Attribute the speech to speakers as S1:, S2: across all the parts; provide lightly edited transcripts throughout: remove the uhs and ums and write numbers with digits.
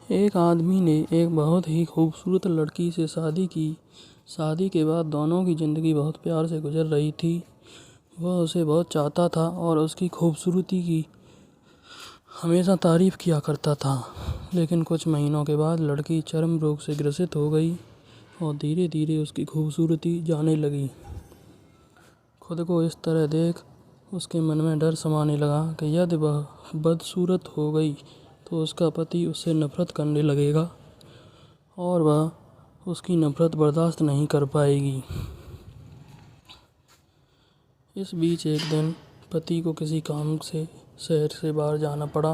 S1: एक आदमी ने एक बहुत ही खूबसूरत लड़की से शादी की। शादी के बाद दोनों की ज़िंदगी बहुत प्यार से गुजर रही थी। वह उसे बहुत चाहता था और उसकी खूबसूरती की हमेशा तारीफ़ किया करता था। लेकिन कुछ महीनों के बाद लड़की चर्म रोग से ग्रसित हो गई और धीरे धीरे उसकी खूबसूरती जाने लगी। खुद को इस तरह देख उसके मन में डर समाने लगा कि यदि वह बदसूरत हो गई तो उसका पति उससे नफ़रत करने लगेगा और वह उसकी नफ़रत बर्दाश्त नहीं कर पाएगी। इस बीच एक दिन पति को किसी काम से शहर से बाहर जाना पड़ा।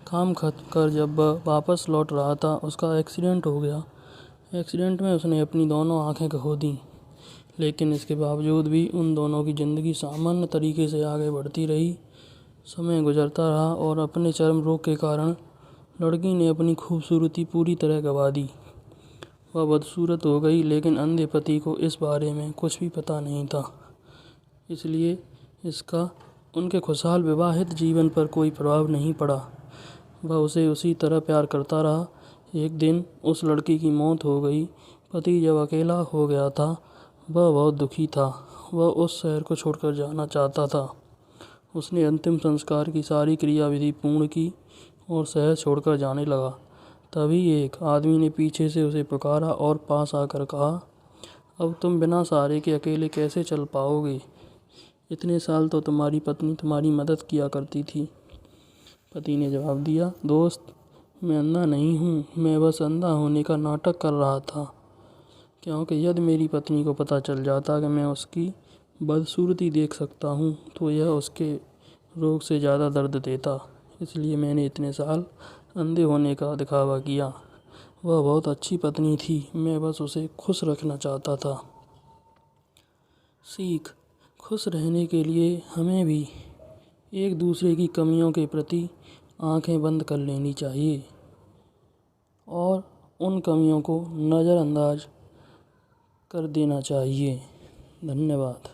S1: काम खत्म कर जब वह वापस लौट रहा था, उसका एक्सीडेंट हो गया। एक्सीडेंट में उसने अपनी दोनों आँखें खो दी। लेकिन इसके बावजूद भी उन दोनों की ज़िंदगी सामान्य तरीके से आगे बढ़ती रही। समय गुजरता रहा और अपने चर्म रोग के कारण लड़की ने अपनी खूबसूरती पूरी तरह गंवा दी। वह बदसूरत हो गई, लेकिन अंधे पति को इस बारे में कुछ भी पता नहीं था। इसलिए इसका उनके खुशहाल विवाहित जीवन पर कोई प्रभाव नहीं पड़ा। वह उसे उसी तरह प्यार करता रहा। एक दिन उस लड़की की मौत हो गई। पति जब अकेला हो गया था, वह बहुत दुखी था। वह उस शहर को छोड़कर जाना चाहता था। उसने अंतिम संस्कार की सारी क्रियाविधि पूर्ण की और शहर छोड़कर जाने लगा। तभी एक आदमी ने पीछे से उसे पुकारा और पास आकर कहा, अब तुम बिना सहारे के अकेले कैसे चल पाओगे? इतने साल तो तुम्हारी पत्नी तुम्हारी मदद किया करती थी। पति ने जवाब दिया, दोस्त, मैं अंधा नहीं हूँ, मैं बस अंधा होने का नाटक कर रहा था, क्योंकि यदि मेरी पत्नी को पता चल जाता कि मैं उसकी बदसूरती देख सकता हूँ तो यह उसके रोग से ज़्यादा दर्द देता। इसलिए मैंने इतने साल अंधे होने का दिखावा किया। वह बहुत अच्छी पत्नी थी, मैं बस उसे खुश रखना चाहता था। सीख: खुश रहने के लिए हमें भी एक दूसरे की कमियों के प्रति आंखें बंद कर लेनी चाहिए और उन कमियों को नज़रअंदाज कर देना चाहिए। धन्यवाद।